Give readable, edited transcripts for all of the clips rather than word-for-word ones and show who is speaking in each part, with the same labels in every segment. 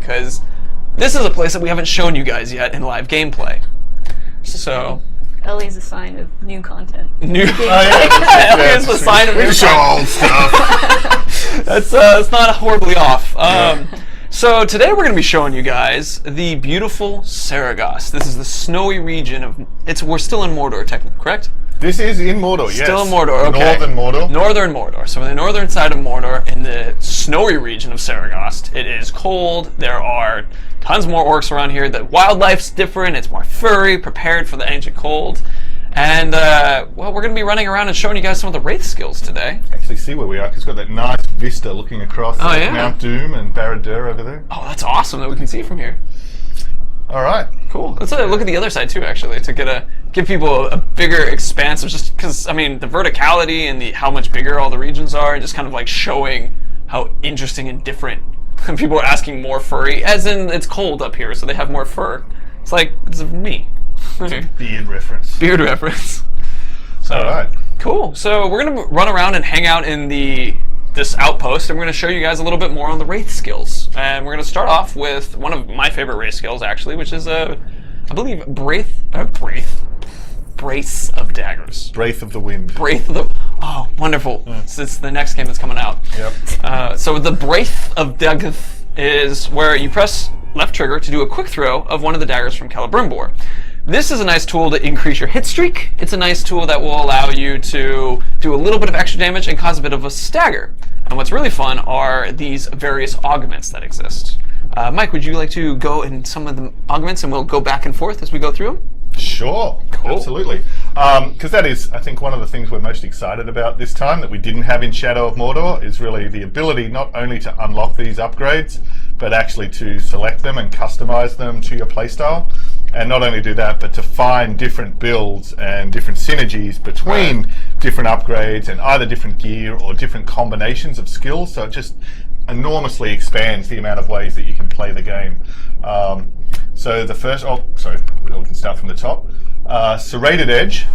Speaker 1: because this is a place that we haven't shown you guys yet in live gameplay. So
Speaker 2: Ellie's a sign of new content.
Speaker 1: Ellie
Speaker 3: yeah,
Speaker 1: is the sign of
Speaker 3: we
Speaker 1: new
Speaker 3: show old stuff.
Speaker 1: That's it's not horribly off. So today we're going to be showing you guys the beautiful Saragost. This is the snowy region of. We're still in Mordor, technically, correct?
Speaker 3: This is in Mordor, yes.
Speaker 1: Still in Mordor, okay.
Speaker 3: Northern Mordor.
Speaker 1: Northern Mordor. So we're in the northern side of Mordor, in the snowy region of Saragost. It is cold. There are tons more orcs around here. The wildlife's different. It's more furry, prepared for the ancient cold. And, well, we're going to be running around and showing you guys some of the Wraith skills today.
Speaker 3: Actually, see where we are, 'cause it's got that nice vista looking across Mount Doom and Barad-dûr over there.
Speaker 1: Oh, that's awesome that we can see from here.
Speaker 3: All right.
Speaker 1: Cool. Let's look at the other side, too, actually, to give people a bigger expanse of just, because, I mean, the verticality and how much bigger all the regions are, and just kind of like showing how interesting and different. People are asking more furry, as in it's cold up here, so they have more fur. It's like, it's me.
Speaker 3: Beard reference.
Speaker 1: Beard reference. So,
Speaker 3: all right.
Speaker 1: Cool. So we're going to run around and hang out in this outpost, and we're going to show you guys a little bit more on the Wraith skills. And we're going to start off with one of my favorite Wraith skills, actually, which is, I believe, Brace of Daggers.
Speaker 3: Wraith of the Wind.
Speaker 1: Wraith of the... Oh, wonderful. Yeah. It's the next game that's coming out.
Speaker 3: Yep.
Speaker 1: So the Wraith of Daggers is where you press left trigger to do a quick throw of one of the daggers from Celebrimbor. This is a nice tool to increase your hit streak. It's a nice tool that will allow you to do a little bit of extra damage and cause a bit of a stagger. And what's really fun are these various augments that exist. Mike, would you like to go in some of the augments and we'll go back and forth as we go through them?
Speaker 3: Sure, cool. Absolutely. Because that is, I think, one of the things we're most excited about this time that we didn't have in Shadow of Mordor is really the ability not only to unlock these upgrades, but actually to select them and customize them to your playstyle. And not only do that, but to find different builds and different synergies between different upgrades and either different gear or different combinations of skills. So it just enormously expands the amount of ways that you can play the game. So the first, we can start from the top. Serrated Edge,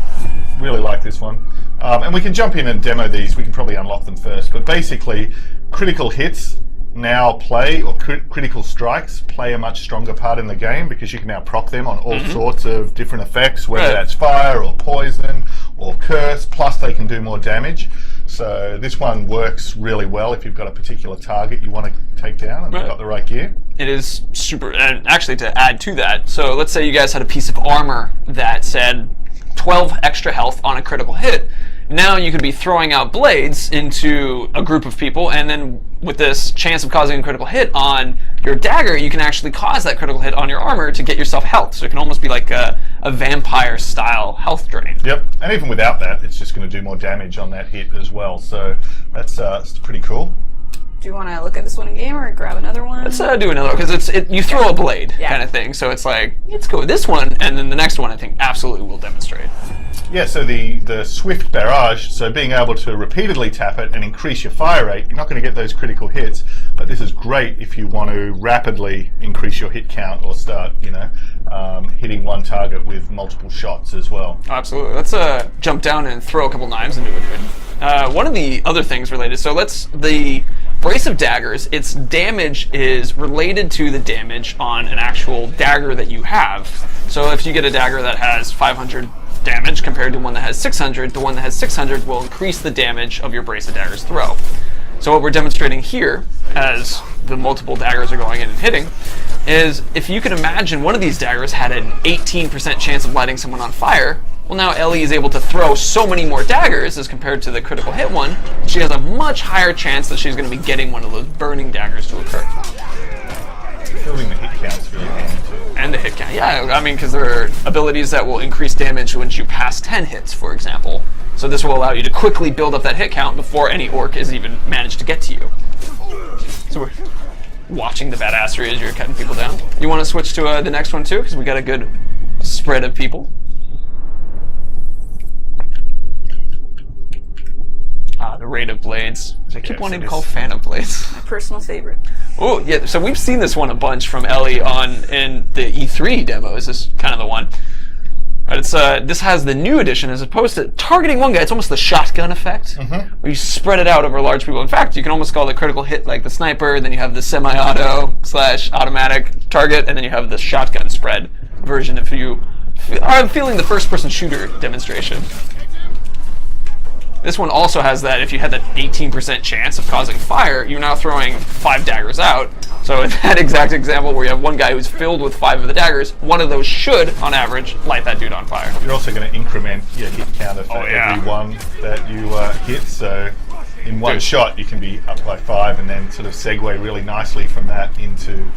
Speaker 3: really like this one. And we can jump in and demo these. We can probably unlock them first. But basically, critical hits now play, or critical strikes play a much stronger part in the game because you can now proc them on all sorts of different effects, whether that's fire or poison or curse, plus they can do more damage. So this one works really well if you've got a particular target you want to take down and you've got the right gear.
Speaker 1: It is super, and actually to add to that, so let's say you guys had a piece of armor that said 12 extra health on a critical hit. Now you could be throwing out blades into a group of people, and then with this chance of causing a critical hit on your dagger, you can actually cause that critical hit on your armor to get yourself health. So it can almost be like a vampire-style health drain.
Speaker 3: Yep, and even without that, it's just going to do more damage on that hit as well. So that's pretty cool.
Speaker 2: Do you want to look at this one in game or grab another one?
Speaker 1: Let's do another one, because you throw a blade kind of thing. So it's like, let's go with this one, and then the next one I think absolutely will demonstrate.
Speaker 3: Yeah, so the Swift Barrage, so being able to repeatedly tap it and increase your fire rate, you're not going to get those critical hits, but this is great if you want to rapidly increase your hit count or start, hitting one target with multiple shots as well.
Speaker 1: Absolutely. Let's jump down and throw a couple knives into it. One of the other things related, so the Brace of Daggers, its damage is related to the damage on an actual dagger that you have. So if you get a dagger that has 500 damage compared to one that has 600, the one that has 600 will increase the damage of your Brace of Daggers throw. So what we're demonstrating here, as the multiple daggers are going in and hitting, is if you can imagine one of these daggers had an 18% chance of lighting someone on fire, well now Ellie is able to throw so many more daggers as compared to the critical hit one, she has a much higher chance that she's going to be getting one of those burning daggers to occur.
Speaker 3: Building the hit count's really handy too.
Speaker 1: And the hit count, yeah, I mean, because there are abilities that will increase damage once you pass 10 hits, for example. So this will allow you to quickly build up that hit count before any orc has even managed to get to you. So we're watching the badassery as you're cutting people down. You want to switch to the next one too, because we got a good spread of people. The Raid of Blades, which I keep wanting to call Fan of Blades.
Speaker 2: My personal favorite.
Speaker 1: Oh, yeah, so we've seen this one a bunch from Ellie in the E3 demos. This is kind of the one. But it's this has the new addition as opposed to targeting one guy. It's almost the shotgun effect, where you spread it out over large people. In fact, you can almost call the critical hit like the sniper. Then you have the semi-auto / automatic target, and then you have the shotgun spread version. If you are feeling the first-person shooter demonstration. This one also has that if you had that 18% chance of causing fire, you're now throwing 5 daggers out. So in that exact example where you have one guy who's filled with 5 of the daggers, one of those should, on average, light that dude on fire.
Speaker 3: You're also going to increment your hit counter for every one that you hit. So in one shot, you can be up by 5 and then sort of segue really nicely from that into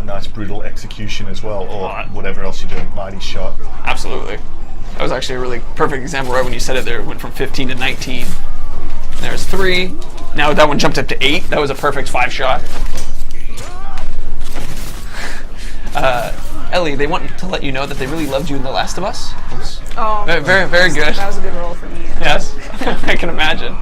Speaker 3: nice brutal execution as well, or whatever else you're doing, mighty shot.
Speaker 1: Absolutely. That was actually a really perfect example right when you said it there. It went from 15 to 19. There's 3. Now that one jumped up to 8. That was a perfect 5-shot. Ellie, they want to let you know that they really loved you in The Last of Us.
Speaker 2: Oh,
Speaker 1: very, very good.
Speaker 2: That was a good role for me.
Speaker 1: Yes, I can imagine.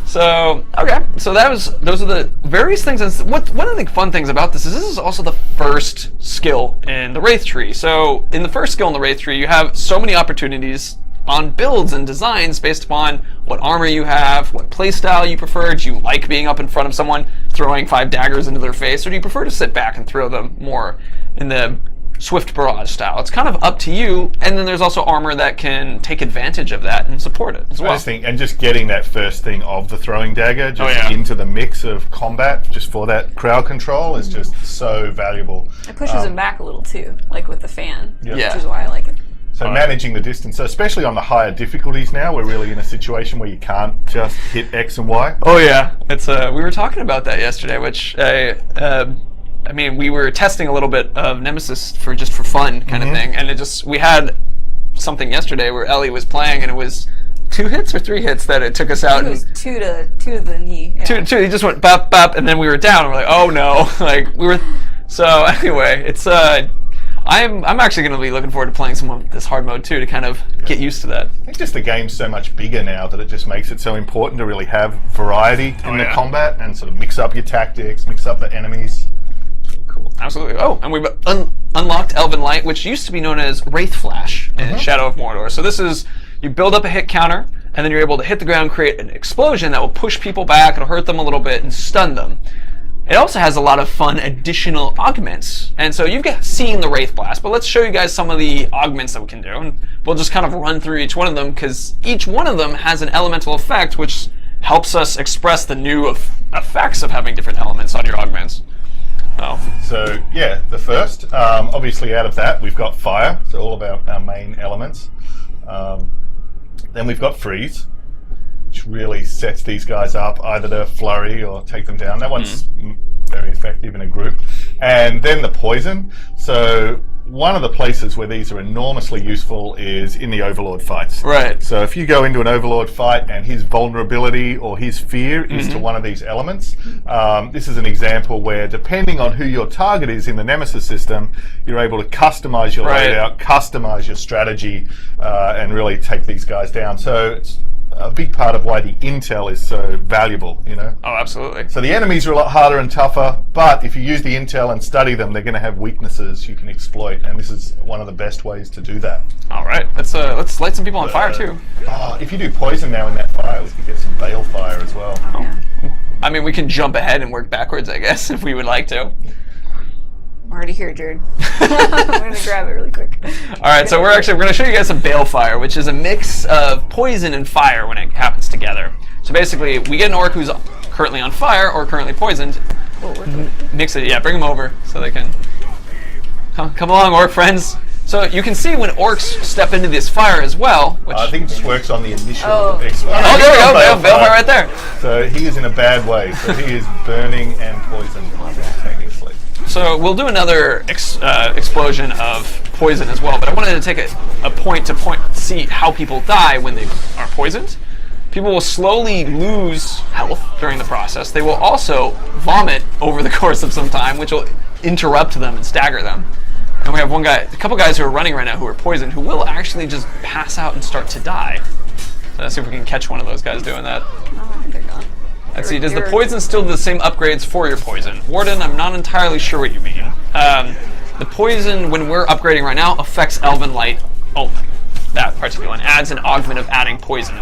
Speaker 1: So, okay, so those are the various things. And one of the fun things about this is also the first skill in the Wraith tree. So, in the first skill in the Wraith tree, you have so many opportunities on builds and designs based upon what armor you have, what playstyle you prefer. Do you like being up in front of someone, throwing 5 daggers into their face, or do you prefer to sit back and throw them more in the swift barrage style? It's kind of up to you, and then there's also armor that can take advantage of that and support it as well.
Speaker 3: I just think, and just getting that first thing of the throwing dagger into the mix of combat, just for that crowd control, is just so valuable.
Speaker 2: It pushes him back a little too, like with the fan,
Speaker 3: Yeah.
Speaker 2: which is why I like it.
Speaker 3: So managing the distance, so especially on the higher difficulties now, we're really in a situation where you can't just hit X and Y.
Speaker 1: Oh yeah, it's we were talking about that yesterday, which I mean, we were testing a little bit of Nemesis for fun kind of thing, and we had something yesterday where Ellie was playing, and it was 2 hits or 3 hits that it took us out.
Speaker 2: It was two to the knee. Yeah.
Speaker 1: Two. He just went bop bop, and then we were down. And we're like, oh no, like we were. So anyway, it's I'm actually going to be looking forward to playing some of this hard mode too to kind of get used to that.
Speaker 3: I think just the game's so much bigger now that it just makes it so important to really have variety in the combat and sort of mix up your tactics, mix up the enemies.
Speaker 1: Cool. Absolutely. Oh, and we've unlocked Elven Light, which used to be known as Wraith Flash in Shadow of Mordor. So this is, you build up a hit counter, and then you're able to hit the ground, create an explosion that will push people back, it'll hurt them a little bit, and stun them. It also has a lot of fun additional augments. And so you've seen the Wraith Blast, but let's show you guys some of the augments that we can do. And we'll just kind of run through each one of them, because each one of them has an elemental effect, which helps us express the new effects of having different elements on your augments.
Speaker 3: So yeah, the first, obviously out of that, we've got fire, so all about our main elements. Then we've got freeze, which really sets these guys up either to flurry or take them down. That one's very effective in a group. And then the poison. So one of the places where these are enormously useful is in the Overlord fights.
Speaker 1: Right.
Speaker 3: So if you go into an Overlord fight and his vulnerability or his fear is to one of these elements, this is an example where, depending on who your target is in the Nemesis system, you're able to customize your loadout, customize your strategy, and really take these guys down. So it's a big part of why the intel is so valuable, you know?
Speaker 1: Oh, absolutely.
Speaker 3: So the enemies are a lot harder and tougher, but if you use the intel and study them, they're going to have weaknesses you can exploit, and this is one of the best ways to do that.
Speaker 1: All right, let's light some people on fire too.
Speaker 3: If you do poison now in that fire, we could get some bale fire as well.
Speaker 2: Oh, yeah.
Speaker 1: I mean, we can jump ahead and work backwards, I guess, if we would like to.
Speaker 2: I'm already here, Jared. I'm going to grab it really quick.
Speaker 1: All right, so we're going to show you guys some balefire, which is a mix of poison and fire when it happens together. So basically, we get an orc who's currently on fire or currently poisoned. Mix it, bring them over so they can come along, orc friends. So you can see when orcs step into this fire as well. Which
Speaker 3: I think it just works on the initial.
Speaker 2: Oh,
Speaker 3: there
Speaker 1: we go, balefire right there.
Speaker 3: So he is in a bad way. So he is burning and poisoned simultaneously.
Speaker 1: So we'll do another explosion of poison as well, but I wanted to take a point to see how people die when they are poisoned. People will slowly lose health during the process. They will also vomit over the course of some time, which will interrupt them and stagger them. And we have a couple guys who are running right now who are poisoned, who will actually just pass out and start to die. So let's see if we can catch one of those guys doing that.
Speaker 2: Oh, they're gone.
Speaker 1: Let's see, does the poison still do the same upgrades for your poison? Warden, I'm not entirely sure what you mean. The poison, when we're upgrading right now, affects Elven Light only. That particular one adds an augment of adding poison.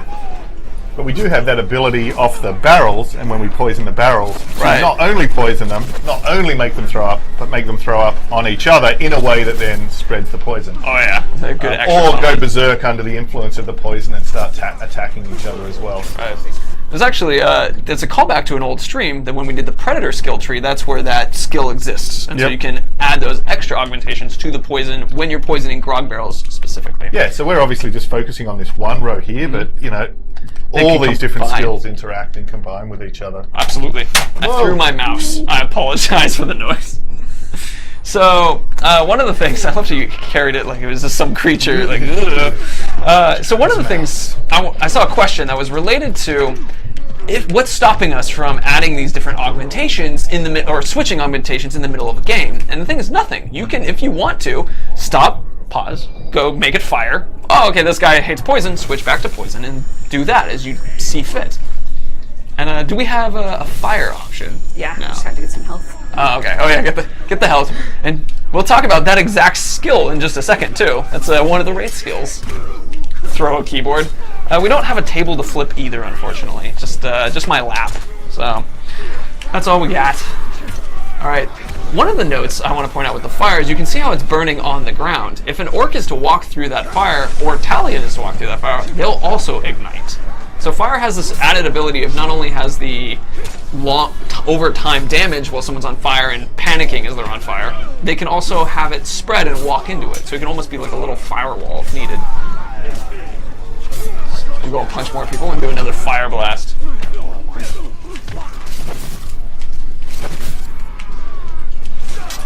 Speaker 3: But we do have that ability off the barrels, and when we poison the barrels,
Speaker 1: Right.
Speaker 3: to not only poison them, not only make them throw up, but make them throw up on each other in a way that then spreads the poison.
Speaker 1: Oh yeah, it's a good extra
Speaker 3: Or go
Speaker 1: combo.
Speaker 3: berserk under the influence of the poison and start attacking each other as well.
Speaker 1: Right. There's actually there's a callback to an old stream that when we did the Predator skill tree, that's where that skill exists, and so
Speaker 3: Yep.
Speaker 1: you can add those extra augmentations to the poison when you're poisoning grog barrels specifically.
Speaker 3: Yeah, so we're obviously just focusing on this one row here, but you know, all
Speaker 1: can
Speaker 3: these different
Speaker 1: combine.
Speaker 3: skills interact and combine with each other.
Speaker 1: Absolutely. I
Speaker 3: Whoa.
Speaker 1: threw my mouse. I apologize for the noise. So, one of the things, I love that you carried it like it was just some creature, like, so one of the things, I saw a question that was related to what's stopping us from adding these different augmentations in the or switching augmentations in the middle of a game. And the thing is nothing. You can, if you want to, stop, pause, go make it fire. Oh, okay, this guy hates poison, switch back to poison, and do that as you see fit. And do we have a fire option?
Speaker 2: Yeah,
Speaker 1: No.
Speaker 2: just had to get some health.
Speaker 1: Oh, okay. Oh, yeah. Get the health, and we'll talk about that exact skill in just a second too. That's one of the Wraith skills. Throw a keyboard. We don't have a table to flip either, unfortunately. Just my lap. So that's all we got. All right. One of the notes I want to point out with the fire is you can see how it's burning on the ground. If an orc is to walk through that fire, or Talion is to walk through that fire, they'll also ignite. So fire has this added ability of not only has the over time damage while someone's on fire and panicking as they're on fire, they can also have it spread and walk into it. So it can almost be like a little firewall if needed. We'll go punch more people and do another fire blast.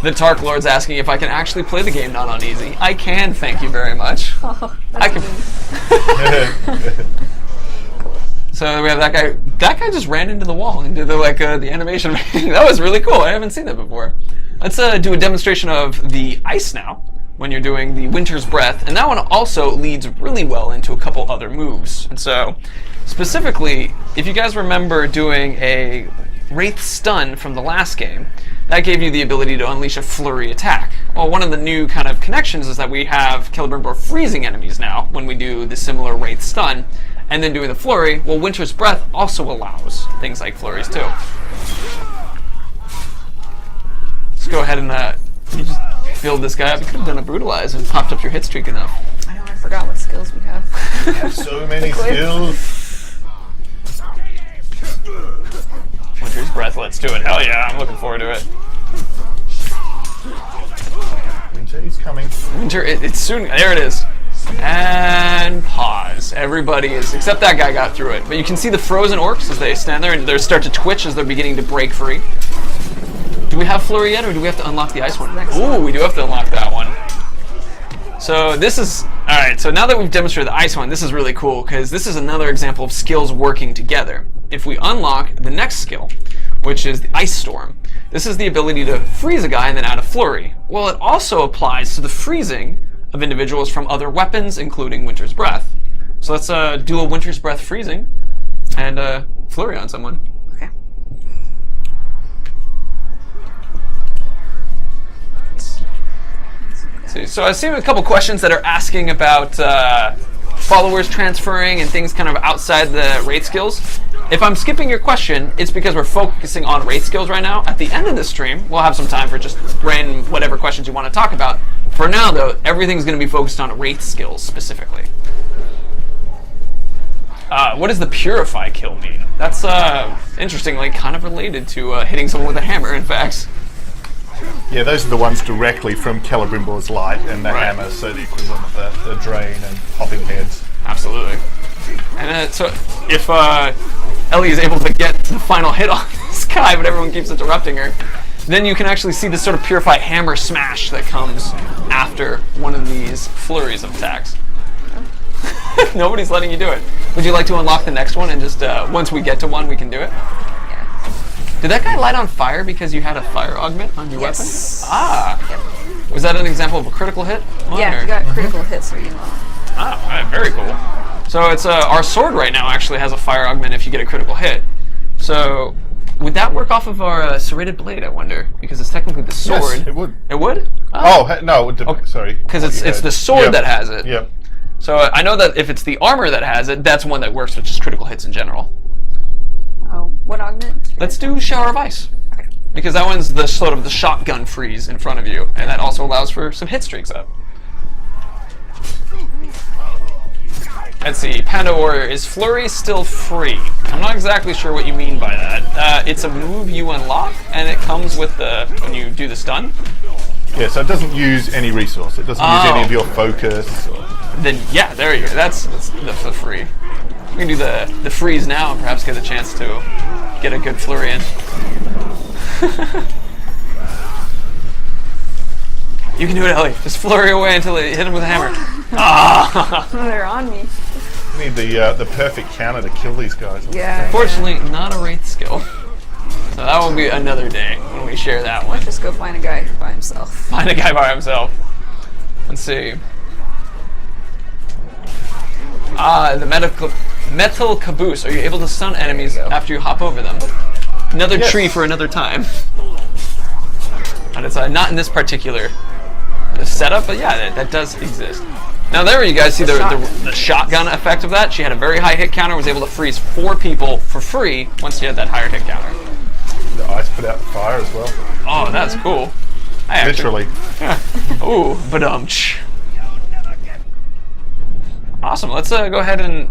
Speaker 1: The Tark Lord's asking if I can actually play the game not on easy. I can, thank you very much.
Speaker 2: Oh,
Speaker 1: I
Speaker 2: that's
Speaker 1: can. So we have that guy. That guy just ran into the wall and did the animation. That was really cool. I haven't seen that before. Let's do a demonstration of the ice now when you're doing the Winter's Breath, and that one also leads really well into a couple other moves. And so, specifically, if you guys remember doing a Wraith stun from the last game, that gave you the ability to unleash a flurry attack. Well, one of the new kind of connections is that we have Celebrimbor freezing enemies now when we do the similar Wraith stun. And then doing the flurry, well, Winter's Breath also allows things like flurries too. Let's go ahead and you just build this guy up. You could have done a brutalize and popped up your hit streak enough.
Speaker 2: I know, I forgot what skills we have.
Speaker 3: We have so many skills.
Speaker 1: Winter's Breath, let's do it. Hell yeah, I'm looking forward to it.
Speaker 3: Winter is coming.
Speaker 1: Winter, it's soon. There it is. And pause. Everybody is, except that guy got through it. But you can see the frozen orcs as they stand there and they start to twitch as they're beginning to break free. Do we have flurry yet, or do we have to unlock the ice one? Ooh, we do have to unlock that one. So this is, alright, so now that we've demonstrated the ice one, this is really cool, because this is another example of skills working together. If we unlock the next skill, which is the Ice Storm, this is the ability to freeze a guy and then add a flurry. Well, it also applies to the freezing of individuals from other weapons, including Winter's Breath. So let's do a Winter's Breath freezing and flurry on someone.
Speaker 2: Okay.
Speaker 1: See, so I've seen a couple questions that are asking about followers transferring and things kind of outside the Wraith skills. If I'm skipping your question, it's because we're focusing on Wraith skills right now. At the end of the stream, we'll have some time for just random whatever questions you want to talk about. For now, though, everything's going to be focused on Wraith skills specifically. What does the Purify kill mean? That's, interestingly, kind of related to hitting someone with a hammer, in fact.
Speaker 3: Yeah, those are the ones directly from Celebrimbor's light and the hammer, so the equivalent of the drain and popping heads.
Speaker 1: Absolutely. And so if Ellie is able to get the final hit on this guy, but everyone keeps interrupting her, then you can actually see this sort of Purify hammer smash that comes after one of these flurries of attacks. Nobody's letting you do it. Would you like to unlock the next one and just, once we get to one, we can do it?
Speaker 2: Yeah.
Speaker 1: Did that guy light on fire because you had a fire augment on your weapon? Ah.
Speaker 2: Yep.
Speaker 1: Was that an example of a critical hit?
Speaker 2: Yeah, you got critical hits, so you know.
Speaker 1: Ah, all right, very cool. So it's our sword right now actually has a fire augment if you get a critical hit. So would that work off of our serrated blade, I wonder? Because it's technically the sword.
Speaker 3: Yes, it would.
Speaker 1: It would?
Speaker 3: Oh, no, sorry.
Speaker 1: Because it's the sword that has it.
Speaker 3: Yep.
Speaker 1: So I know that if it's the armor that has it, that's one that works with just critical hits in general.
Speaker 2: Oh, what augment?
Speaker 1: Let's do Shower of Ice. Because that one's the sort of the shotgun freeze in front of you, and that also allows for some hit streaks up. Let's see, Panda Warrior, is Flurry still free? I'm not exactly sure what you mean by that. It's a move you unlock, and it comes with the, when you do the stun.
Speaker 3: Yeah, so it doesn't use any resource. It doesn't use any of your focus.
Speaker 1: Then, yeah, there you go. That's the free. We can do the freeze now and perhaps get a chance to get a good Flurry in. You can do it, Ellie. Just flurry away until you hit him with a hammer. Ah!
Speaker 2: They're on me.
Speaker 3: You need the perfect counter to kill these guys.
Speaker 2: Yeah.
Speaker 1: Unfortunately, not a Wraith skill. So that will be another day when we share that one.
Speaker 2: Just go find a guy by himself.
Speaker 1: Find a guy by himself. Let's see. The metal caboose. Are you able to stun enemies after you hop over them? Another tree for another time. And it's not in this particular setup, but yeah, that does exist. Now there you guys see the shotgun effect of that. She had a very high hit counter, was able to freeze 4 people for free once she had that higher hit counter.
Speaker 3: The ice put out the fire as well.
Speaker 1: Oh, that's cool.
Speaker 3: Literally.
Speaker 1: Yeah. Ooh, badumch. Awesome. Let's go ahead and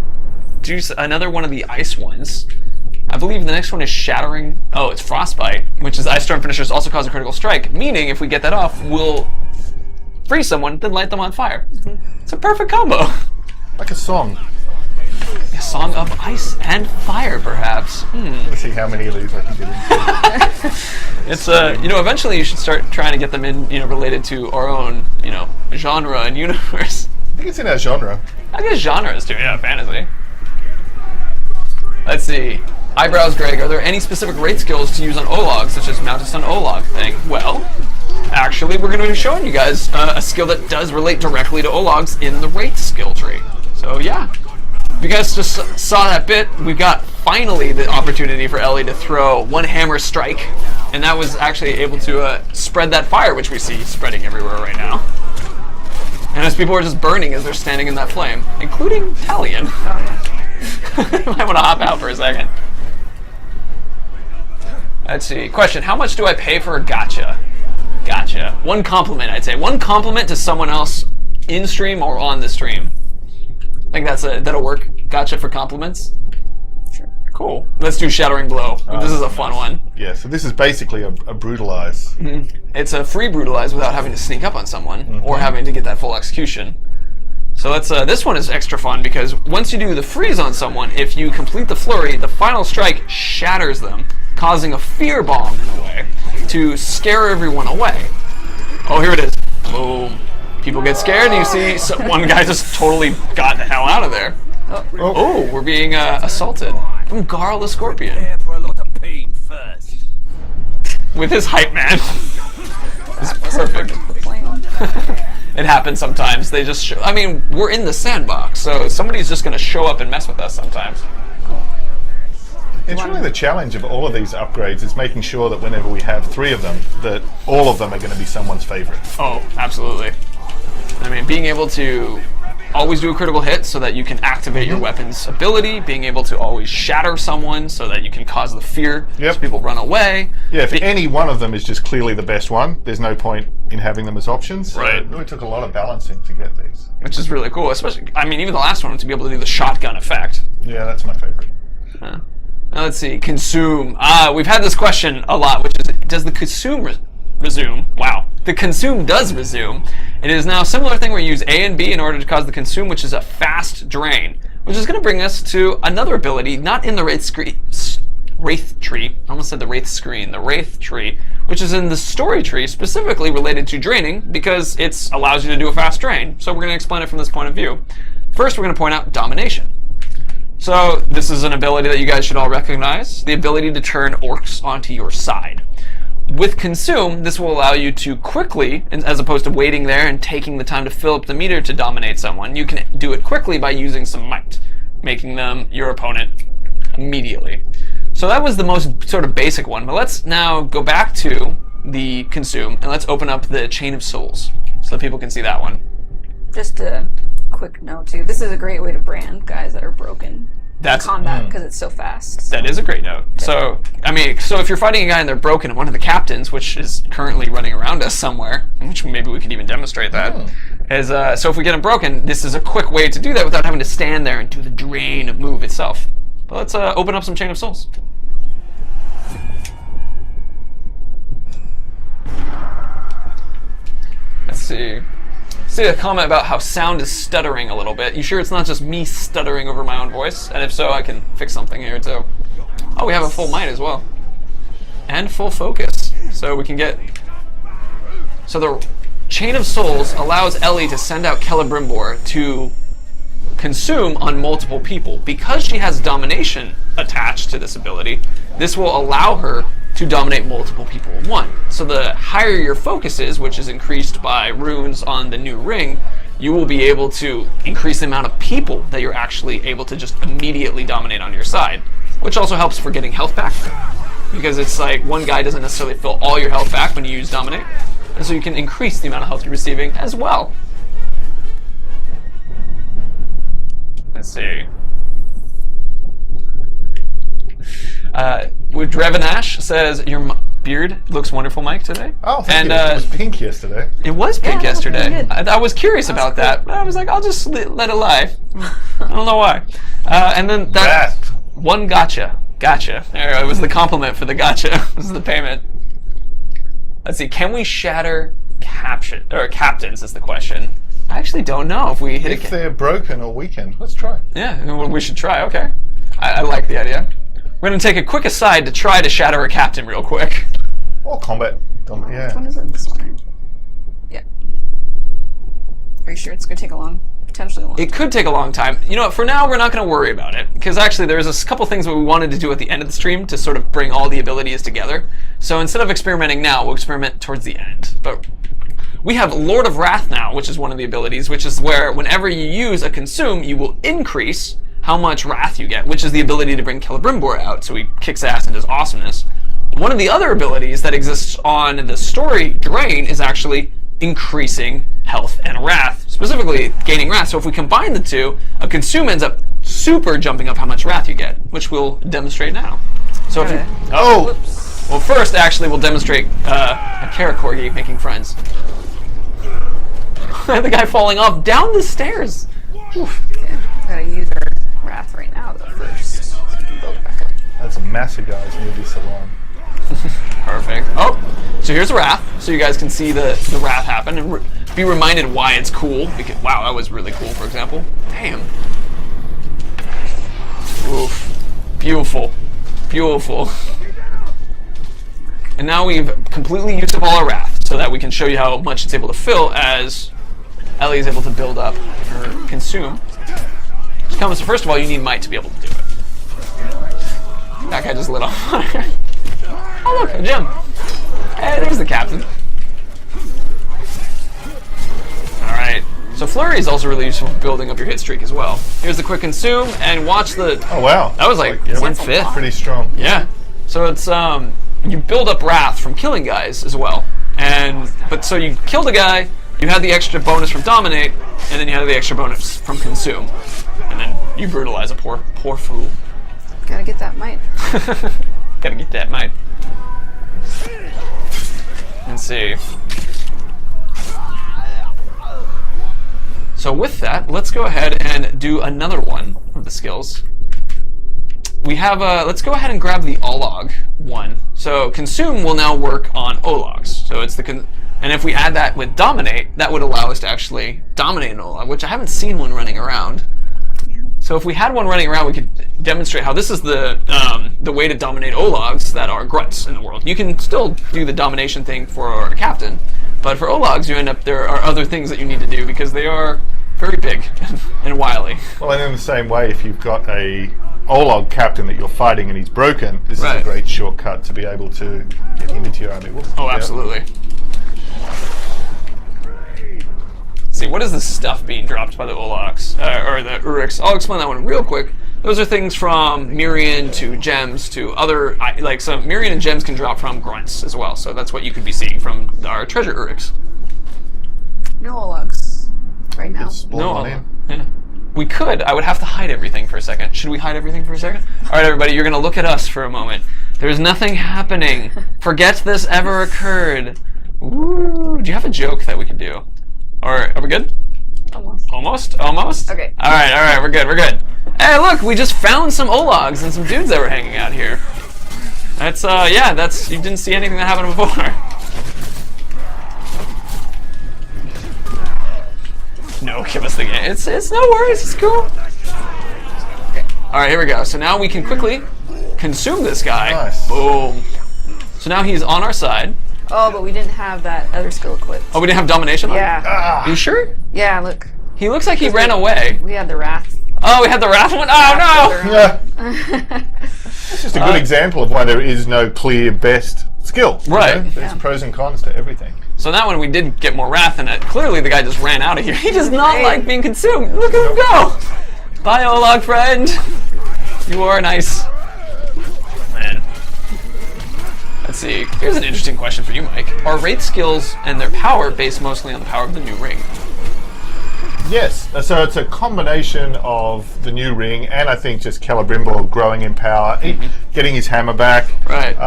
Speaker 1: do another one of the ice ones. I believe the next one is Shattering. Oh, it's Frostbite, which is Ice Storm finishers also cause a critical strike, meaning if we get that off, we'll freeze someone, then light them on fire. It's a perfect combo.
Speaker 3: Like a song.
Speaker 1: A song of ice and fire, perhaps.
Speaker 3: Let's see how many of these I can get into.
Speaker 1: It's eventually you should start trying to get them in, related to our own, genre and universe.
Speaker 3: I think it's in our genre.
Speaker 1: I guess genres too, yeah, fantasy. Let's see. Eyebrows, Greg, are there any specific Wraith skills to use on Olog, such as mount a stun Olog thing? Well, actually, we're going to be showing you guys a skill that does relate directly to Ologs in the Wraith skill tree. So, yeah. If you guys just saw that bit, we've got finally the opportunity for Ellie to throw one hammer strike, and that was actually able to spread that fire, which we see spreading everywhere right now. And as people are just burning as they're standing in that flame, including Talion.
Speaker 2: Oh, yeah.
Speaker 1: Might want to hop out for a second. Let's see. Question, how much do I pay for a gacha? Gotcha. One compliment, I'd say. One compliment to someone else in stream or on the stream. I think that'll work. Gacha for compliments?
Speaker 2: Sure.
Speaker 1: Cool. Let's do Shattering Blow. This is a fun one.
Speaker 3: Yeah, so this is basically a brutalize.
Speaker 1: It's a free brutalize without having to sneak up on someone or having to get that full execution. So let's, this one is extra fun because once you do the freeze on someone, if you complete the flurry, the final strike shatters them, causing a fear bomb in a way to scare everyone away. Oh, here it is. Boom. People get scared and you see one guy just totally got the hell out of there. Oh, we're being assaulted from Garl the Scorpion.
Speaker 4: For a lot of pain first.
Speaker 1: With his hype man. It's perfect. It happens sometimes. They just we're in the sandbox, so somebody's just going to show up and mess with us sometimes.
Speaker 3: It's really the challenge of all of these upgrades is making sure that whenever we have 3 of them, that all of them are going to be someone's favorite.
Speaker 1: Oh, absolutely. Being able to always do a critical hit so that you can activate your weapon's ability, being able to always shatter someone so that you can cause the fear so people run away.
Speaker 3: Yeah, if any one of them is just clearly the best one, there's no point in having them as options. So
Speaker 1: right.
Speaker 3: It really took a lot of balancing to get these.
Speaker 1: Which is really cool, especially, even the last one, to be able to do the shotgun effect.
Speaker 3: Yeah, that's my favorite.
Speaker 1: Now let's see, consume. We've had this question a lot, which is, does the consume resume? Wow. The consume does resume. It is now a similar thing where you use A and B in order to cause the consume, which is a fast drain, which is going to bring us to another ability, not in the Wraith tree. I almost said the Wraith screen. The Wraith tree, which is in the story tree, specifically related to draining, because it allows you to do a fast drain. So we're going to explain it from this point of view. First, we're going to point out domination. So this is an ability that you guys should all recognize, the ability to turn orcs onto your side. With Consume, this will allow you to quickly, as opposed to waiting there and taking the time to fill up the meter to dominate someone, you can do it quickly by using some might, making them your opponent immediately. So that was the most sort of basic one, but let's now go back to the Consume and let's open up the Chain of Souls so that people can see that one.
Speaker 2: Just to quick note too. This is a great way to brand guys that are broken.
Speaker 1: That's
Speaker 2: Combat because it's so fast.
Speaker 1: That is a great note. So, I mean, so if you're fighting a guy and they're broken, one of the captains, which is currently running around us somewhere, which maybe we could even demonstrate that, is so if we get him broken, this is a quick way to do that without having to stand there and do the drain move itself. But let's open up some Chain of Souls. Let's see. See a comment about how sound is stuttering a little bit. You sure it's not just me stuttering over my own voice? And if so, I can fix something here too. Oh, we have a full might as well. And full focus. So we can get... So the Chain of Souls allows Ellie to send out Celebrimbor to consume on multiple people. Because she has domination attached to this ability, this will allow her to dominate multiple people in one. So the higher your focus is, which is increased by runes on the new ring, you will be able to increase the amount of people that you're actually able to just immediately dominate on your side, which also helps for getting health back, because it's like one guy doesn't necessarily fill all your health back when you use dominate, and so you can increase the amount of health you're receiving as well. Let's see. Drevanash says, your beard looks wonderful, Mike, today.
Speaker 3: Oh, thank you. It was pink yesterday.
Speaker 1: It was pink yesterday.
Speaker 2: Really
Speaker 1: I was curious about that, but I was like, I'll just let it lie. I don't know why. And then that one gotcha. Gotcha. There, it was the compliment for the gotcha. This is the payment. Let's see. Can we shatter captains is the question. I actually don't know if we hit
Speaker 3: If they're broken or weakened. Let's try.
Speaker 1: Yeah, well, we should try. Okay. I like the idea. We're going to take a quick aside to try to shatter a captain real quick.
Speaker 3: Or combat. Yeah.
Speaker 2: Which one is it? This one. Yeah. Are you sure it's going to take potentially a long time?
Speaker 1: It could take a long time. You know what, for now we're not going to worry about it, because actually there's a couple things that we wanted to do at the end of the stream to sort of bring all the abilities together. So instead of experimenting now, we'll experiment towards the end. But we have Lord of Wrath now, which is one of the abilities, which is where whenever you use a consume, you will increase how much wrath you get, which is the ability to bring Celebrimbor out, so he kicks ass and does awesomeness. One of the other abilities that exists on the story drain is actually increasing health and wrath, specifically gaining wrath. So if we combine the two, a consume ends up super jumping up how much wrath you get, which we'll demonstrate now. So if you... Oh! Whoops. Well, first, actually, we'll demonstrate a Karakorgi making friends. The guy falling off down the stairs. Oof.
Speaker 2: Okay. Gotta use our wrath right now, though, first. So we can build it back up.
Speaker 3: That's a massive guy's movie salon.
Speaker 1: Perfect. Oh, so here's Wrath, so you guys can see the Wrath happen and be reminded why it's cool. Because, wow, that was really cool, for example. Damn. Oof. Beautiful. Beautiful. And now we've completely used up all our Wrath, so that we can show you how much it's able to fill as Ellie is able to build up her consume. So first of all, you need might to be able to do it. That guy just lit on fire. Oh look, a gem. Hey, there's the captain. Alright, so Flurry is also really useful for building up your hit streak as well. Here's the quick consume, and watch the...
Speaker 3: Oh wow.
Speaker 1: That was like 1/5.
Speaker 3: Pretty strong.
Speaker 1: Yeah. So it's, you build up wrath from killing guys as well. But so you killed a guy, you had the extra bonus from dominate, and then you had the extra bonus from consume. And then you brutalize a poor fool.
Speaker 2: Gotta get that might.
Speaker 1: Gotta get that might. Let's see. So with that, let's go ahead and do another one of the skills. We have let's go ahead and grab the Olog one. So consume will now work on Ologs. So it's and if we add that with dominate, that would allow us to actually dominate an Olog, which I haven't seen one running around. So if we had one running around, we could demonstrate how this is the way to dominate Ologs that are grunts in the world. You can still do the domination thing for a captain, but for Ologs, there are other things that you need to do because they are very big and wily.
Speaker 3: Well, and in the same way, if you've got a Olog captain that you're fighting and he's broken, this is a great shortcut to be able to get him into your army.
Speaker 1: Oh, absolutely. See, what is this stuff being dropped by the Ologs, or the Uriks? I'll explain that one real quick. Those are things from Mirian to gems to other, so Mirian and gems can drop from grunts as well, so that's what you could be seeing from our treasure Uriks.
Speaker 2: No Ologs right now.
Speaker 1: No, Yeah. We could. I would have to hide everything for a second. Should we hide everything for a second? All right, everybody, you're going to look at us for a moment. There's nothing happening. Forget this ever occurred. Ooh, do you have a joke that we could do? Or are we good?
Speaker 2: Almost.
Speaker 1: Almost? Almost?
Speaker 2: Okay.
Speaker 1: All right, we're good. Hey, look, we just found some Ologs and some dudes that were hanging out here. That's, yeah, that's, you didn't see anything that happened before. No, give us the game. It's no worries, it's cool. Okay. Alright, here we go. So now we can quickly consume this guy.
Speaker 3: Nice.
Speaker 1: Boom. So now he's on our side.
Speaker 2: Oh, but we didn't have that other skill equipped.
Speaker 1: Oh, we didn't have domination on?
Speaker 2: Yeah.
Speaker 1: You sure?
Speaker 2: Yeah, look.
Speaker 1: He looks like he ran away.
Speaker 2: We had the Wrath.
Speaker 1: Oh, we had the Wrath one? Oh, no!
Speaker 3: Yeah. It's just a good example of why there is no clear best skill.
Speaker 1: Right.
Speaker 3: There's pros and cons to everything.
Speaker 1: So that one we did get more Wrath in it. Clearly the guy just ran out of here. He does not like being consumed. Look at him go! Bye, Olog friend. You are nice. Man. Let's see. Here's an interesting question for you, Mike. Are Wraith skills and their power based mostly on the power of the new ring?
Speaker 3: Yes, so it's a combination of the new ring and I think just Celebrimbor growing in power, getting his hammer back,
Speaker 1: Right.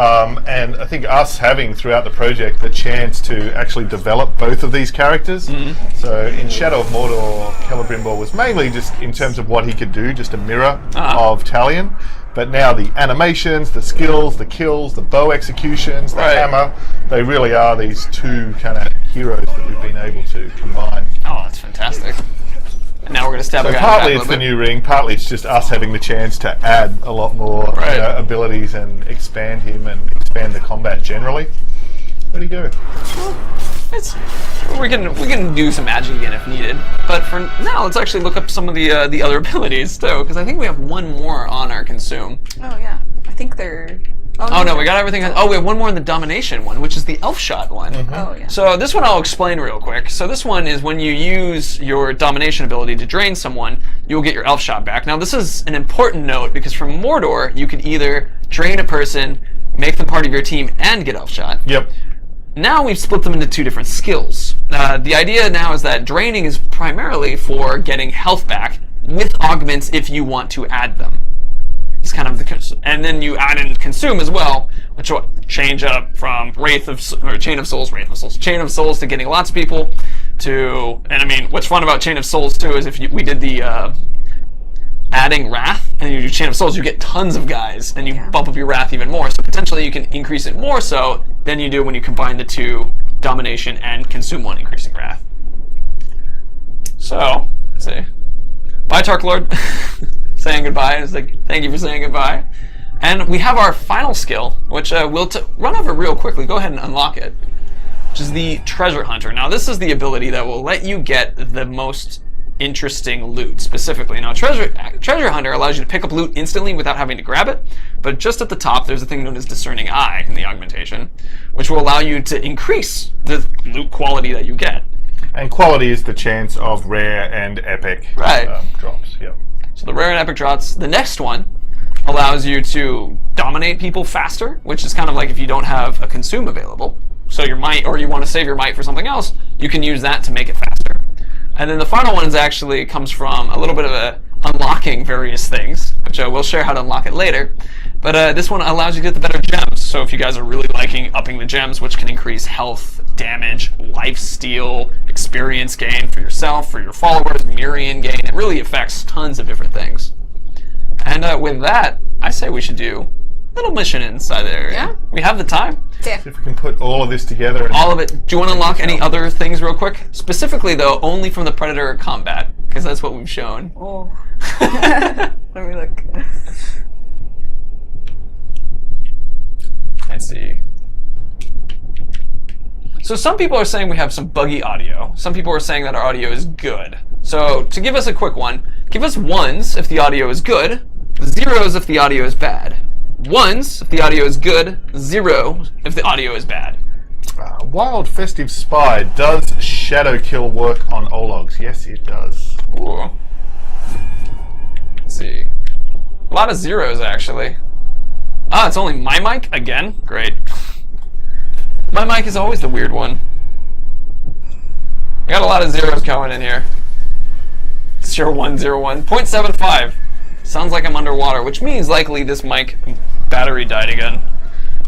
Speaker 3: And I think us having throughout the project the chance to actually develop both of these characters. So in Shadow of Mordor, Celebrimbor was mainly just in terms of what he could do, just a mirror of Talion. But now the animations, the skills, the kills, the bow executions, the hammer, they really are these two kind of heroes that we've been able to combine.
Speaker 1: Oh, that's fantastic. And now we're going to stab a
Speaker 3: So
Speaker 1: guy
Speaker 3: partly
Speaker 1: in the
Speaker 3: it's
Speaker 1: back
Speaker 3: the new ring, partly it's just us having the chance to add a lot more abilities and expand him and expand the combat generally. Where'd he go?
Speaker 1: It's, we can do some magic again if needed, but for now, let's actually look up some of the other abilities too, because I think we have one more on our consume.
Speaker 2: Oh, yeah. I think they're...
Speaker 1: Oh no, we got everything. Oh, we have one more in the domination one, which is the elf shot one.
Speaker 2: Oh, yeah.
Speaker 1: So this one I'll explain real quick. So this one is when you use your domination ability to drain someone, you'll get your elf shot back. Now this is an important note because from Mordor, you can either drain a person, make them part of your team, and get elf shot.
Speaker 3: Yep.
Speaker 1: Now we've split them into two different skills. The idea now is that draining is primarily for getting health back with augments if you want to add them. It's kind of the, and then you add in consume as well, which will change up from Chain of Souls to getting lots of people to, and I mean, what's fun about Chain of Souls too is if we did the adding Wrath and you do Chain of Souls, you get tons of guys and you bump up your Wrath even more. So potentially you can increase it more so than you do when you combine the two, domination and consume one, increasing Wrath. So, let's see. Bye, Tark Lord. Saying goodbye. It's like, thank you for saying goodbye. And we have our final skill, which we'll run over real quickly. Go ahead and unlock it, which is the Treasure Hunter. Now, this is the ability that will let you get the most interesting loot, specifically. Now, Treasure Hunter allows you to pick up loot instantly without having to grab it, but just at the top, there's a thing known as Discerning Eye in the augmentation, which will allow you to increase the loot quality that you get.
Speaker 3: And quality is the chance of rare and epic drops. Yep.
Speaker 1: So the rare and epic drops. The next one allows you to dominate people faster, which is kind of like if you don't have a consume available. So your might, or you want to save your might for something else, you can use that to make it faster. And then the final one is actually comes from a little bit of a unlocking various things, which we'll share how to unlock it later. But this one allows you to get the better gems. So if you guys are really liking upping the gems, which can increase health, damage, lifesteal, experience gain for yourself, for your followers, Mirian gain, it really affects tons of different things. And with that, I say we should do a little mission inside there.
Speaker 2: Yeah.
Speaker 1: We have the time.
Speaker 2: Yeah.
Speaker 3: See if we can put all of this together. And
Speaker 1: All of it. Do you want to unlock any other things real quick? Specifically, though, only from the Predator combat, because that's what we've shown.
Speaker 2: Oh. Let me look.
Speaker 1: Let's see. So some people are saying we have some buggy audio. Some people are saying that our audio is good. So to give us a quick one, give us ones if the audio is good, zeros if the audio is bad. Ones if the audio is good, 0 if the audio is bad.
Speaker 3: Wild Festive Spy, does Shadow Kill work on Ologs? Yes, it does.
Speaker 1: Ooh. Let's see. A lot of zeros, actually. Ah, it's only my mic? Again? Great. My mic is always the weird one. I got a lot of zeros going in here. 0101. 0.75. Sounds like I'm underwater, which means likely this mic battery died again.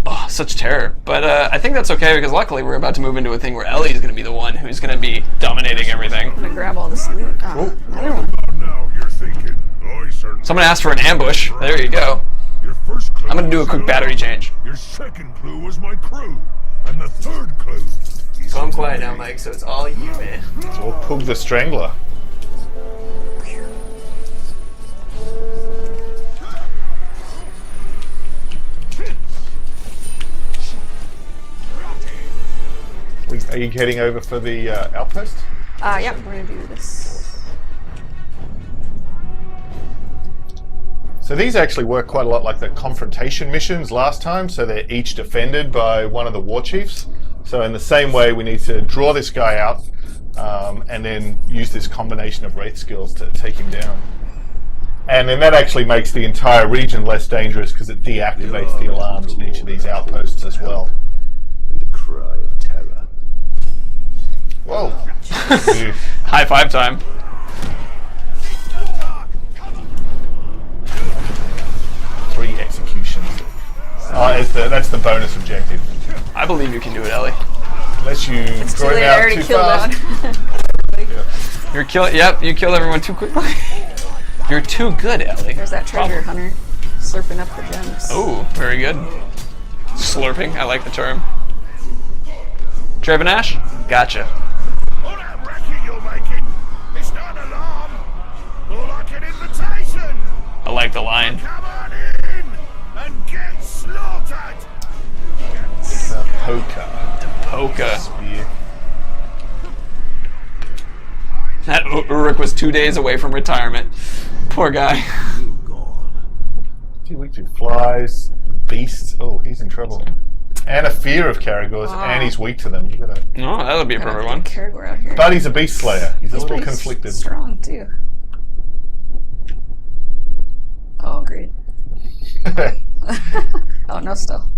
Speaker 1: Oh, such terror. But I think that's okay because luckily we're about to move into a thing where Ellie's going to be the one who's going to be dominating everything.
Speaker 2: I'm gonna grab all this loot. Oh, another one.
Speaker 4: Now you're thinking. I certainly.
Speaker 1: Someone asked for an ambush. There you go.
Speaker 4: Your first clue
Speaker 1: I'm going to do a
Speaker 4: was
Speaker 1: quick
Speaker 4: your
Speaker 1: battery
Speaker 4: own.
Speaker 1: change.
Speaker 4: Your second clue was my crew. And the third clue. is
Speaker 1: Calm quiet now, Mike, so it's all you, man.
Speaker 3: Or Pug the Strangler. Are you heading over for the outpost?
Speaker 2: Yep, we're gonna do this.
Speaker 3: So these actually work quite a lot like the confrontation missions last time, so they're each defended by one of the war chiefs. So in the same way, we need to draw this guy out and then use this combination of Wraith skills to take him down. And then that actually makes the entire region less dangerous because it deactivates the alarms in each of these outposts as well.
Speaker 4: The cry of terror.
Speaker 3: Whoa! Dude.
Speaker 1: High five time.
Speaker 3: Three executions. That's the bonus objective.
Speaker 1: I believe you can do it, Ellie.
Speaker 3: Unless you
Speaker 2: It's too
Speaker 3: draw him
Speaker 2: late. I
Speaker 3: out
Speaker 2: already
Speaker 3: too
Speaker 2: killed
Speaker 3: fast.
Speaker 2: one.
Speaker 1: You're killing. Yep, you killed everyone too quickly. You're too good, Ellie.
Speaker 2: There's that treasure hunter slurping up the gems.
Speaker 1: Oh, very good. Slurping. I like the term. Trevinash? Gotcha.
Speaker 4: All that racket you're making, it's not an alarm. More like an invitation.
Speaker 1: I like the line.
Speaker 4: Come on in and get slaughtered.
Speaker 3: The poker.
Speaker 1: Polka.
Speaker 3: Spear.
Speaker 1: That Uruk was 2 days away from retirement. Poor guy.
Speaker 3: Too weak to flies, beasts. Oh, he's in trouble. And a fear of Caragors, and he's weak to them. You gotta.
Speaker 1: Oh, that'll be a perfect one.
Speaker 2: Caragor out here.
Speaker 3: But he's a beast slayer. He's a little
Speaker 2: pretty
Speaker 3: conflicted.
Speaker 2: Strong too. Oh, great. Oh, no, still.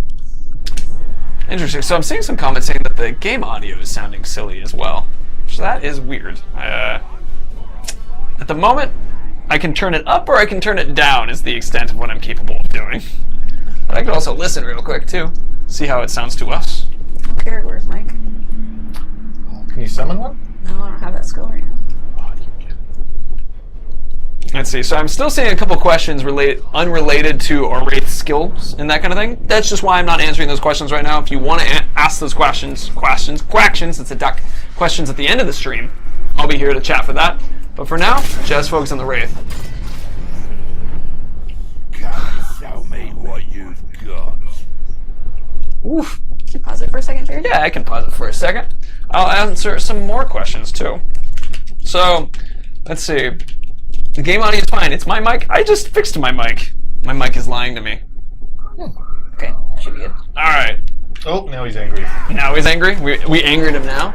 Speaker 1: Interesting. So I'm seeing some comments saying that the game audio is sounding silly as well. So that is weird. At the moment, I can turn it up or I can turn it down is the extent of what I'm capable of doing. But I could also listen real quick too. See how it sounds to us.
Speaker 2: Oh, Caragor's Mike.
Speaker 3: Can you summon one?
Speaker 2: No, I don't have that skill right now.
Speaker 1: Let's see. So I'm still seeing a couple questions unrelated to our Wraith skills and that kind of thing. That's just why I'm not answering those questions right now. If you want to ask those questions, it's a duck, questions at the end of the stream, I'll be here to chat for that. But for now, just focus on the Wraith.
Speaker 4: Come show me what you've got.
Speaker 1: Oof.
Speaker 2: Can you pause it for a second, Jared?
Speaker 1: Yeah, I can pause it for a second. I'll answer some more questions too. So, let's see. The game audio is fine. It's my mic. I just fixed my mic. My mic is lying to me.
Speaker 2: Okay, should be good.
Speaker 1: All right.
Speaker 3: Oh, now he's angry.
Speaker 1: Now he's angry. We angered him now.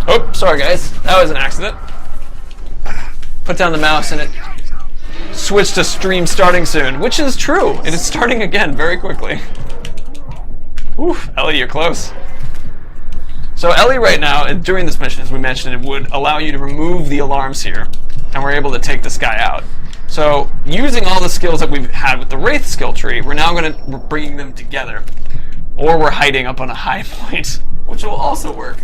Speaker 1: Oh, sorry guys. That was an accident. Put down the mouse and it switched to stream starting soon, which is true. It is starting again very quickly. Oof, Ellie, you're close. So Ellie right now, during this mission, as we mentioned, it would allow you to remove the alarms here, and we're able to take this guy out. So using all the skills that we've had with the Wraith skill tree, we're now going to bring them together. Or we're hiding up on a high point, which will also work.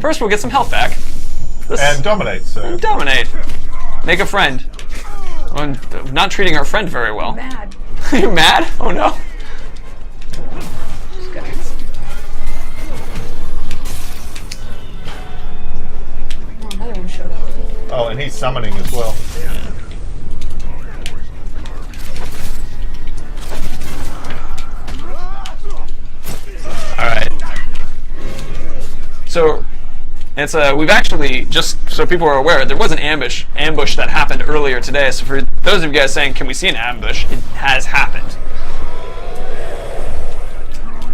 Speaker 1: First, we'll get some health back.
Speaker 3: And dominate, so.
Speaker 1: Dominate. Make a friend. I'm not treating our friend very well.
Speaker 2: Mad.
Speaker 1: You're mad? Oh no.
Speaker 2: Just gonna... Oh, another one showed up.
Speaker 3: Oh, and he's summoning as well.
Speaker 1: Alright. So, it's we've actually, just so people are aware, there was an ambush that happened earlier today. So for those of you guys saying, can we see an ambush? It has happened.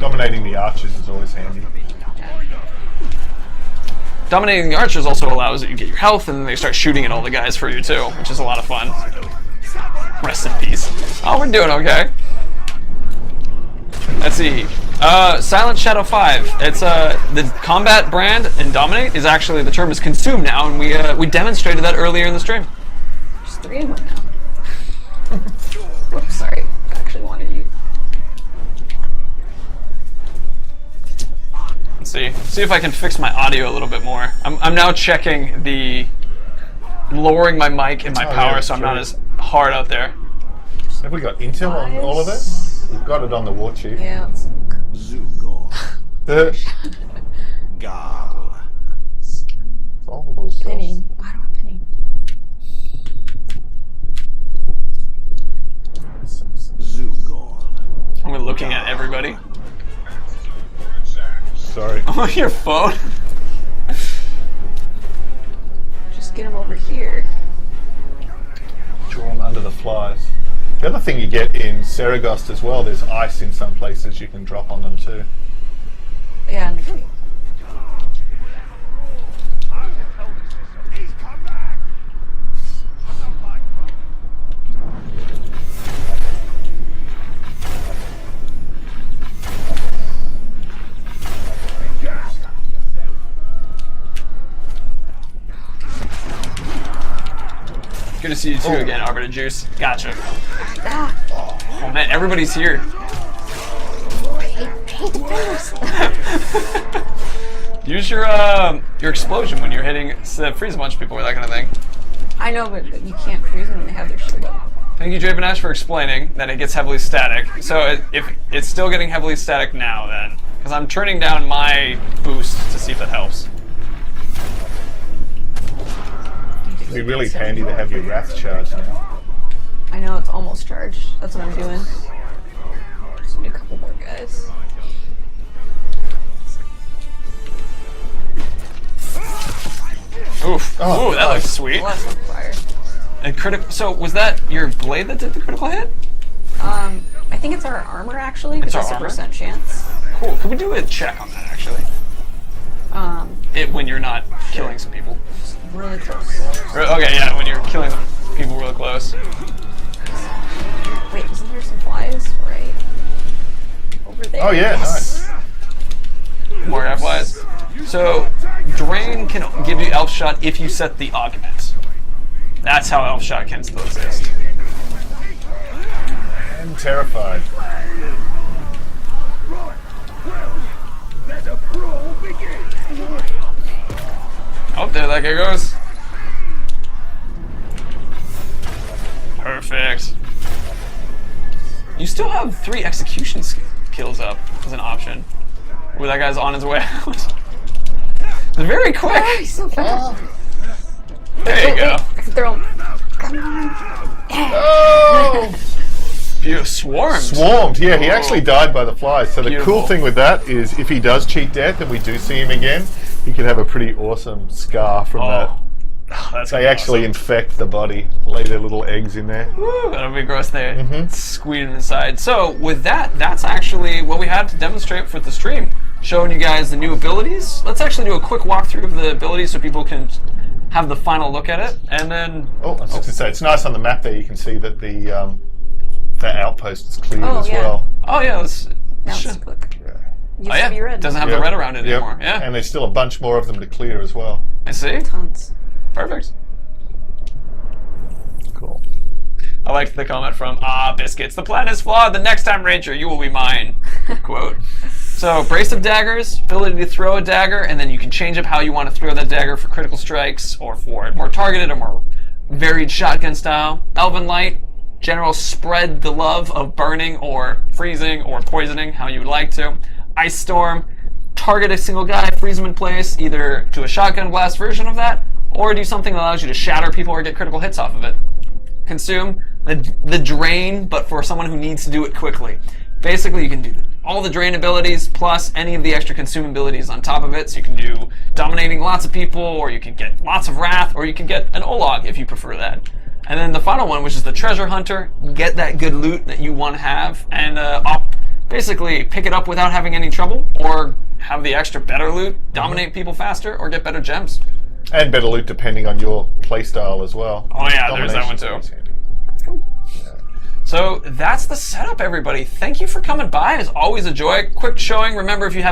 Speaker 3: Dominating the archers is always handy.
Speaker 1: Dominating the archers also allows you to get your health, and then they start shooting at all the guys for you too, which is a lot of fun. Rest in peace. Oh, we're doing okay. Let's see. Silent Shadow 5. It's the combat brand in Dominate is actually, the term is consume now, and we demonstrated that earlier in the stream.
Speaker 2: There's 3 of them now. Whoops, sorry. I actually wanted you.
Speaker 1: Let's see if I can fix my audio a little bit more. I'm now checking the lowering my mic and my power,
Speaker 3: yeah,
Speaker 1: so I'm not as hard out there.
Speaker 3: Have we got intel on all of that? We've got it on the war chief.
Speaker 2: Yeah, let's look.
Speaker 4: Gal.
Speaker 2: Pinning. I don't have pinning.
Speaker 1: I'm looking at everybody.
Speaker 3: Sorry.
Speaker 1: Oh, your phone.
Speaker 2: Just get him over here.
Speaker 3: Draw them under the flies. The other thing you get in Saragost as well, there's ice in some places you can drop on them too.
Speaker 2: Yeah, and the
Speaker 4: He's come back.
Speaker 1: Good to see you too again, Arbiter Juice. Gotcha. Oh man, everybody's here. Use your explosion when you're hitting freeze a bunch of people or that kind of thing.
Speaker 2: I know, but you can't freeze them when they have their shield up.
Speaker 1: Thank you, Javanash, for explaining that it gets heavily static. So if it's still getting heavily static now, then, because I'm turning down my boost to see if that helps.
Speaker 3: It'd be really handy to have your Wrath charge now.
Speaker 2: I know, it's almost charged. That's what I'm doing. Just need a couple more guys.
Speaker 1: Oof.
Speaker 3: Oh,
Speaker 1: ooh, that looks sweet.
Speaker 2: Well, that's on fire.
Speaker 1: And critical. So was that your blade that did the critical hit?
Speaker 2: I think it's our armor actually.
Speaker 1: It's
Speaker 2: It's
Speaker 1: our
Speaker 2: a
Speaker 1: armor?
Speaker 2: percent chance.
Speaker 1: Cool. Could we do a check on that actually? When you're not killing some people.
Speaker 2: Really close.
Speaker 1: Okay, yeah, when you're killing people real close.
Speaker 2: Wait, isn't there some flies right over there?
Speaker 3: Oh yeah, nice.
Speaker 1: More air flies. So, Drain can give you Elf Shot if you set the augment. That's how Elf Shot can still exist.
Speaker 3: I'm terrified.
Speaker 4: Let the brawl begin.
Speaker 1: Oh, there that guy goes. Perfect. You still have 3 execution kills up as an option. Ooh, that guy's on his way out. It's very quick.
Speaker 2: Oh, he's so fast.
Speaker 1: There you go.
Speaker 2: I can throw him. Come on.
Speaker 3: Oh!
Speaker 1: You swarmed.
Speaker 3: Swarmed, yeah, he actually died by the flies. So the
Speaker 1: Beautiful.
Speaker 3: cool thing with that is if he does cheat death and we do see him again, he could have a pretty awesome scar from that.
Speaker 1: Oh, that's
Speaker 3: They actually
Speaker 1: awesome.
Speaker 3: infect the body, lay their little eggs in there.
Speaker 1: Woo, that'll be gross there. Squeezing inside. So with that, that's actually what we had to demonstrate for the stream. Showing you guys the new abilities. Let's actually do a quick walkthrough of the abilities so people can have the final look at it. And then...
Speaker 3: Oh, I was just going to say, it's nice on the map there, you can see that the outpost is cleared
Speaker 2: Oh,
Speaker 3: as
Speaker 2: yeah.
Speaker 3: well.
Speaker 1: Oh yeah, let's...
Speaker 2: Now
Speaker 1: Sure.
Speaker 2: it's quick.
Speaker 3: Yeah.
Speaker 2: Used
Speaker 1: Oh yeah,
Speaker 2: to be red.
Speaker 1: doesn't have the
Speaker 3: Yep.
Speaker 1: red around it
Speaker 3: Yep.
Speaker 1: anymore. Yeah,
Speaker 3: And there's still a bunch more of them to clear as well.
Speaker 1: I see.
Speaker 2: Tons.
Speaker 1: Perfect.
Speaker 3: Cool.
Speaker 1: I liked the comment from Biscuits. The plan is flawed. The next time, Ranger, you will be mine. Quote. So, brace of daggers, ability to throw a dagger, and then you can change up how you want to throw that dagger for critical strikes or for more targeted or more varied shotgun style. Elven Light, general spread the love of burning or freezing or poisoning, how you would like to. Ice Storm, target a single guy, freeze him in place, either do a shotgun blast version of that, or do something that allows you to shatter people or get critical hits off of it. Consume, the Drain, but for someone who needs to do it quickly. Basically, you can do all the Drain abilities plus any of the extra Consume abilities on top of it, so you can do dominating lots of people, or you can get lots of Wrath, or you can get an Olog if you prefer that. And then the final one, which is the Treasure Hunter, get that good loot that you want to have, and basically pick it up without having any trouble, or have the extra better loot, dominate people faster, or get better gems.
Speaker 3: And better loot depending on your playstyle as well.
Speaker 1: Oh yeah, there's that one
Speaker 3: Domination
Speaker 1: too.
Speaker 3: is handy. Yeah.
Speaker 1: So that's the setup, everybody. Thank you for coming by. It's always a joy. Quick showing. Remember, if you have